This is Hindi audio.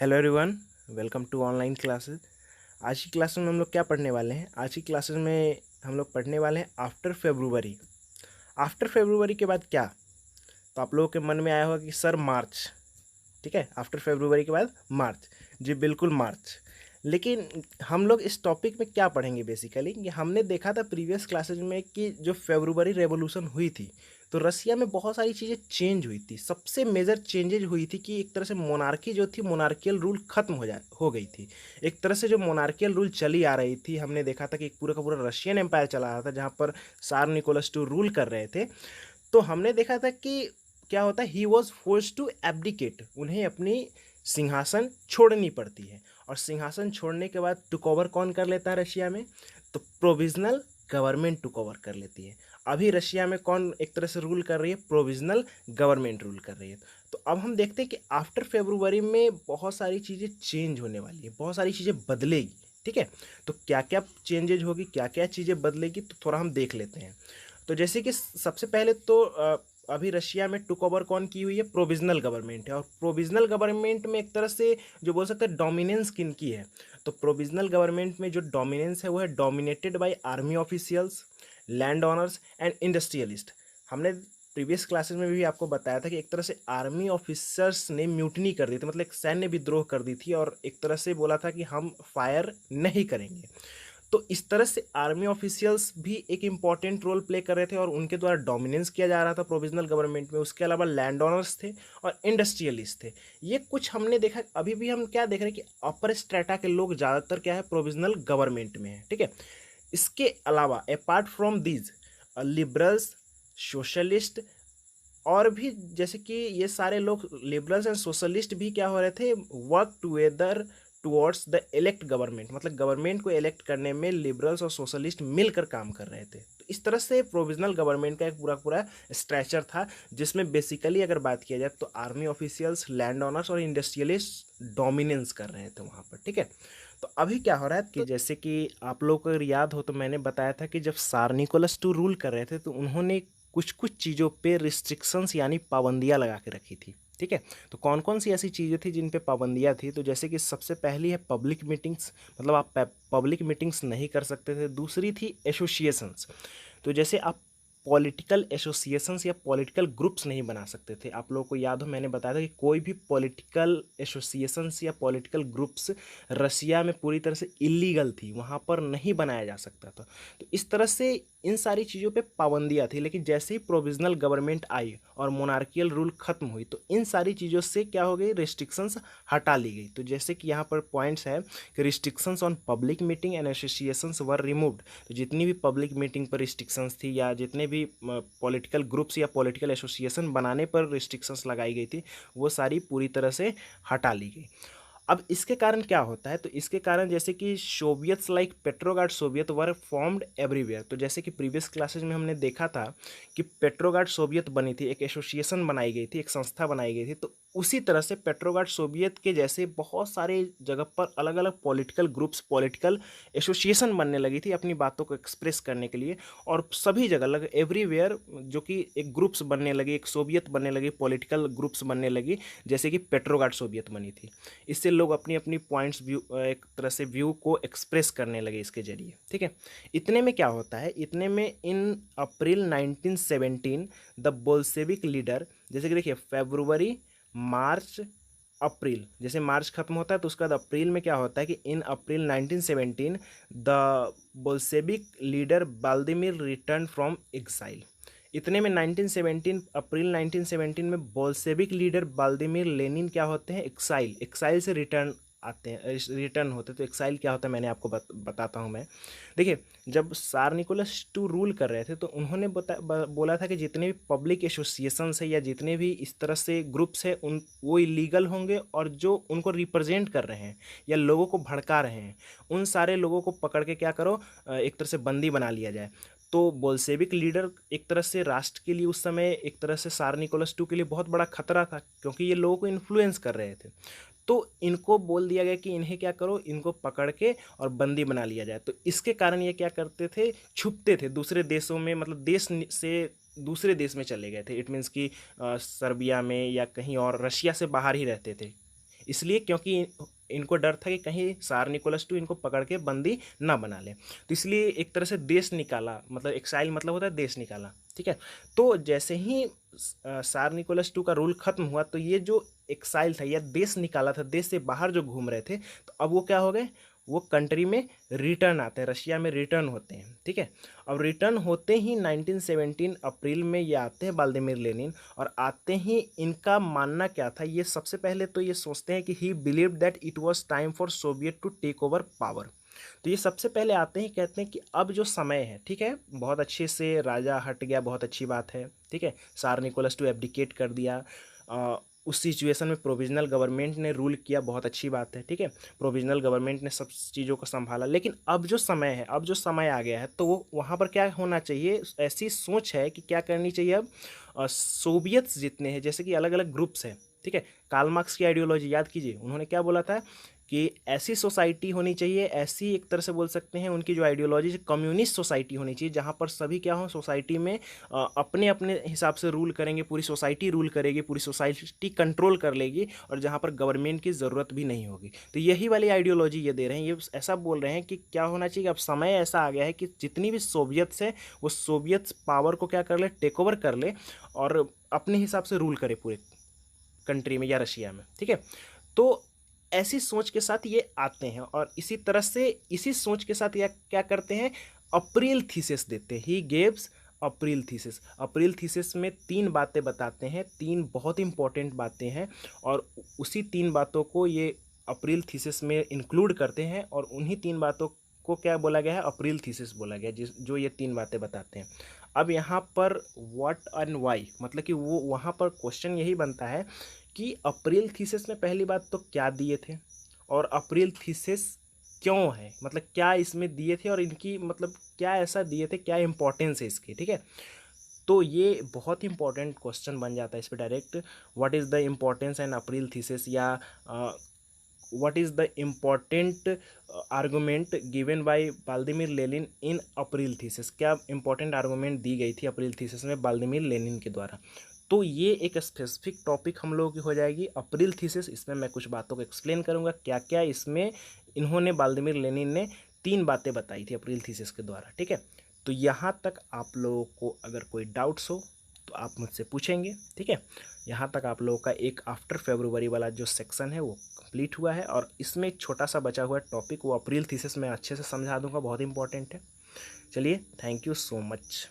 Hello everyone, welcome to online classes. आज की क्लास में हम लोग क्या पढ़ने वाले हैं? आज की क्लासेस में हम लोग पढ़ने वाले हैं आफ्टर फेब्रुवरी। आफ्टर फेब्रुवरी के बाद क्या? तो आप लोगों के मन में आया होगा कि सर मार्च, ठीक है, आफ्टर फेब्रुवरी के बाद मार्च। जी बिल्कुल मार्च। लेकिन हम लोग इस टॉपिक में क्या पढ़ेंगे बेसिकली कि हमने देखा था प्रीवियस क्लासेज में कि जो फेब्रुवरी रेवोल्यूशन हुई थी तो रसिया में बहुत सारी चीज़ें चेंज हुई थी। सबसे मेजर चेंजेज हुई थी कि एक तरह से मोनार्की जो थी, मोनार्कियल रूल खत्म हो गई थी। एक तरह से जो मोनार्कियल रूल चली आ रही थी, हमने देखा था कि एक पूरा का पूरा रशियन एम्पायर चला रहा था जहाँ पर सार निकोलस टू रूल कर रहे थे। तो हमने देखा था कि क्या होता है, he was force to abdicate, उन्हें अपनी सिंहासन छोड़नी पड़ती है। और सिंहासन छोड़ने के बाद टुक ओवर कौन कर लेता है रशिया में? तो प्रोविजनल गवर्नमेंट टुक ओवर कर लेती है। अभी रशिया में कौन एक तरह से रूल कर रही है? प्रोविजनल गवर्नमेंट रूल कर रही है। तो अब हम देखते हैं कि आफ्टर फेब्रुवरी में बहुत सारी चीज़ें चेंज होने वाली है, बहुत सारी चीज़ें बदलेगी। ठीक है, तो क्या क्या चेंजेज होगी, क्या क्या चीज़ें बदलेगी, तो थोड़ा हम देख लेते हैं। तो जैसे कि सबसे पहले तो अभी रशिया में टुक ओवर कौन की हुई है? प्रोविजनल गवर्नमेंट है। और प्रोविजनल गवर्नमेंट में एक तरह से जो बोल सकते हैं डोमिनेंस किन की है? तो प्रोविजनल गवर्नमेंट में जो डोमिनेंस है वो है dominated by army officials, land owners and industrialist. हमने प्रीवियस क्लासेस में भी आपको बताया था कि एक तरह से आर्मी ऑफिसर्स ने म्यूटनी कर दी थी, मतलब एक सैन्य विद्रोह कर दी थी और एक तरह से बोला था कि हम फायर नहीं करेंगे। तो इस तरह से आर्मी ऑफिशियल्स भी एक इम्पॉर्टेंट रोल प्ले कर रहे थे और उनके द्वारा डोमिनेंस किया जा रहा था प्रोविजनल गवर्नमेंट में। उसके अलावा लैंड ओनर्स थे और इंडस्ट्रियलिस्ट थे। ये कुछ हमने देखा। अभी भी हम क्या देख रहे हैं कि अपर स्ट्रेटा के लोग ज़्यादातर क्या है, प्रोविजनल गवर्नमेंट में है। ठीक है, इसके अलावा apart from these liberals, socialist और भी, जैसे कि ये सारे लोग लिबरल्स एंड सोशलिस्ट भी क्या हो रहे थे, work together towards the elect government, मतलब गवर्नमेंट को इलेक्ट करने में लिबरल्स और सोशलिस्ट मिलकर काम कर रहे थे। तो इस तरह से प्रोविजनल गवर्नमेंट का एक पूरा पूरा स्ट्रक्चर था, जिसमें बेसिकली अगर बात किया जाए तो आर्मी ऑफिशियल्स, लैंड ओनर्स और इंडस्ट्रियलिस्ट डोमिनेंस कर रहे थे वहाँ पर। ठीक है, तो अभी क्या हो रहा है कि जैसे कि आप लोगों को अगर याद हो तो मैंने बताया था कि जब सार निकोलस टू रूल कर रहे थे तो उन्होंने कुछ कुछ चीज़ों पे रिस्ट्रिक्शंस यानी पाबंदियाँ लगा के रखी थी। ठीक है, तो कौन कौन सी ऐसी चीज़ें थी जिन पे पाबंदियाँ थी? तो जैसे कि सबसे पहली है पब्लिक मीटिंग्स, मतलब आप पब्लिक मीटिंग्स नहीं कर सकते थे। दूसरी थी एसोसिएशंस, तो जैसे आप पॉलिटिकल एसोसिएशंस या पॉलिटिकल ग्रुप्स नहीं बना सकते थे। आप लोगों को याद हो मैंने बताया था कि कोई भी पॉलिटिकल एसोसिएशंस या पॉलिटिकल ग्रुप्स रसिया में पूरी तरह से इलीगल थी, वहाँ पर नहीं बनाया जा सकता था। तो इस तरह से इन सारी चीज़ों पे पाबंदियाँ थी। लेकिन जैसे ही प्रोविजनल गवर्नमेंट आई और मोनार्कियल रूल खत्म हुई तो इन सारी चीज़ों से क्या हो गई, रिस्ट्रिक्शंस हटा ली गई। तो जैसे कि यहाँ पर पॉइंट्स है कि restrictions on public meeting and associations were removed. तो जितनी भी पब्लिक मीटिंग पर रिस्ट्रिक्शंस थी या जितने भी पॉलिटिकल ग्रुप्स या पॉलिटिकल एसोसिएशन बनाने पर रिस्ट्रिक्शंस लगाई गई थी, वो सारी पूरी तरह से हटा ली गई। अब इसके कारण क्या होता है? तो इसके कारण जैसे कि Soviets like Petrograd Soviet were formed everywhere. तो जैसे कि प्रीवियस क्लासेज में हमने देखा था कि पेट्रोगार्ड सोवियत बनी थी, एक एसोसिएशन बनाई गई थी, एक संस्था बनाई गई थी। तो उसी तरह से पेट्रोगार्ड सोवियत के जैसे बहुत सारे जगह पर अलग अलग पॉलिटिकल ग्रुप्स, पॉलिटिकल एसोसिएशन बनने लगी थी अपनी बातों को एक्सप्रेस करने के लिए। और सभी जगह लग एवरीवेयर जो कि एक ग्रुप्स बनने लगी, एक सोवियत बनने लगी, पॉलिटिकल ग्रुप्स बनने लगी, जैसे कि पेट्रोगार्ड सोवियत बनी थी। इससे लोग अपनी अपनी पॉइंट्स व्यू, एक तरह से व्यू को एक्सप्रेस करने लगे इसके जरिए। ठीक है, इतने में क्या होता है, इतने में इन अप्रैल 1917 द बोल्शेविक लीडर, जैसे कि देखिए फेब्रुवरी, मार्च, अप्रैल, जैसे मार्च खत्म होता है तो उसके बाद अप्रैल में क्या होता है कि इन अप्रैल 1917 the Bolshevik leader Vladimir return from exile. इतने में 1917 अप्रैल 1917 में बोल्शेविक लीडर व्लादिमीर लेनिन क्या होते हैं, एक्साइल, एक्साइल से रिटर्न आते हैं, रिटर्न होते हैं। तो एक्साइल क्या होता है मैंने आपको बताता हूँ मैं। देखिए, जब सार निकोलस टू रूल कर रहे थे तो उन्होंने बोला था कि जितने भी पब्लिक एसोसिएशंस है या जितने भी इस तरह से ग्रुप्स हैं उन वो इलीगल होंगे, और जो उनको रिप्रेजेंट कर रहे हैं या लोगों को भड़का रहे हैं उन सारे लोगों को पकड़ के क्या करो, एक तरह से बंदी बना लिया जाए। तो बोल्शेविक लीडर एक तरह से राष्ट्र के लिए उस समय एक तरह से सार निकोलस टू के लिए बहुत बड़ा खतरा था, क्योंकि ये लोगों को इन्फ्लुएंस कर रहे थे। तो इनको बोल दिया गया कि इन्हें क्या करो, इनको पकड़ के और बंदी बना लिया जाए। तो इसके कारण ये क्या करते थे, छुपते थे दूसरे देशों में, मतलब देश से दूसरे देश में चले गए थे। इट मीन्स कि सर्बिया में या कहीं और, रशिया से बाहर ही रहते थे। इसलिए क्योंकि इनको डर था कि कहीं सार निकोलस टू इनको पकड़ के बंदी ना बना ले, तो इसलिए एक तरह से देश निकाला, मतलब एक्साइल मतलब होता है देश निकाला, ठीक है। तो जैसे ही सार निकोलस टू का रूल खत्म हुआ, तो ये जो एक्साइल था या देश निकाला था, देश से बाहर जो घूम रहे थे, तो अब वो क्या हो गए, वो कंट्री में रिटर्न आते हैं, रशिया में रिटर्न होते हैं, ठीक है। अब रिटर्न होते ही 1917 अप्रैल में ये आते हैं व्लादिमीर लेनिन, और आते ही इनका मानना क्या था, ये सबसे पहले तो ये सोचते हैं कि he believe that it was time for Soviet to take over power. तो ये सबसे पहले आते ही कहते हैं कि अब जो समय है, ठीक है, बहुत अच्छे से राजा हट गया, बहुत अच्छी बात है, ठीक है, सार निकोलस टू एब्डिकेट कर दिया, उस सिचुएशन में प्रोविजनल गवर्नमेंट ने रूल किया, बहुत अच्छी बात है, ठीक है, प्रोविजनल गवर्नमेंट ने सब चीज़ों को संभाला। लेकिन अब जो समय है, अब जो समय आ गया है, तो वो वहाँ पर क्या होना चाहिए, ऐसी सोच है कि क्या करनी चाहिए अब, सोवियत्स जितने हैं, जैसे कि अलग अलग ग्रुप्स हैं, ठीक है, कार्ल मार्क्स की आइडियोलॉजी याद कीजिए, उन्होंने क्या बोला था कि ऐसी सोसाइटी होनी चाहिए, ऐसी एक तरह से बोल सकते हैं उनकी जो आइडियोलॉजी है, कम्युनिस्ट सोसाइटी होनी चाहिए, जहाँ पर सभी क्या हो, सोसाइटी में अपने अपने हिसाब से रूल करेंगे, पूरी सोसाइटी रूल करेगी, पूरी सोसाइटी कंट्रोल कर लेगी, और जहाँ पर गवर्नमेंट की ज़रूरत भी नहीं होगी। तो यही वाली आइडियोलॉजी ये दे रहे हैं, ये ऐसा बोल रहे हैं कि क्या होना चाहिए, अब समय ऐसा आ गया है कि जितनी भी सोवियत्स है, वो सोवियत्स पावर को क्या कर ले, टेक ओवर कर ले, और अपने हिसाब से रूल करे पूरे कंट्री में या रशिया में, ठीक है। तो ऐसी सोच के साथ ये आते हैं, और इसी तरह से इसी सोच के साथ ये क्या करते हैं, अप्रैल थीसिस देते हैं, ही गेव्स अप्रैल थीसिस। अप्रैल थीसिस में 3 बातें बताते हैं, 3 बहुत इंपॉर्टेंट बातें हैं, और उसी 3 बातों को ये अप्रैल थीसिस में इंक्लूड करते हैं, और उन्हीं 3 बातों को क्या बोला गया है, अप्रैल थीसिस बोला गया, जिस जो ये 3 बातें बताते हैं। अब यहाँ पर व्हाट एंड वाई, मतलब कि वो वहाँ पर क्वेश्चन यही बनता है कि अप्रैल थीसिस में पहली बात तो क्या दिए थे, और अप्रैल थीसिस क्यों है, मतलब क्या इसमें दिए थे, और इनकी मतलब क्या ऐसा दिए थे, क्या इंपॉर्टेंस है इसकी, ठीक है। तो ये बहुत इंपॉर्टेंट क्वेश्चन बन जाता है इस पर direct, what is the importance and April thesis, या what is the important argument given by Vladimir Lenin in April thesis, क्या इंपॉर्टेंट आर्गूमेंट दी गई थी अप्रैल थीसिस में व्लादिमीर लेनिन के द्वारा। तो ये एक स्पेसिफिक टॉपिक हम लोगों की हो जाएगी अप्रैल थीसिस, इसमें मैं कुछ बातों को एक्सप्लेन करूंगा, क्या क्या इसमें इन्होंने व्लादिमीर लेनिन ने 3 बातें बताई थी अप्रैल थीसिस के द्वारा, ठीक है। तो यहाँ तक आप लोगों को अगर कोई डाउट्स हो तो आप मुझसे पूछेंगे, ठीक है। यहाँ तक आप लोगों का एक आफ्टर फरवरी वाला जो सेक्शन है वो कंप्लीट हुआ है, और इसमें एक छोटा सा बचा हुआ टॉपिक वो अप्रैल थीसिस में अच्छे से समझा दूंगा, बहुत इंपॉर्टेंट है। चलिए, थैंक यू सो मच।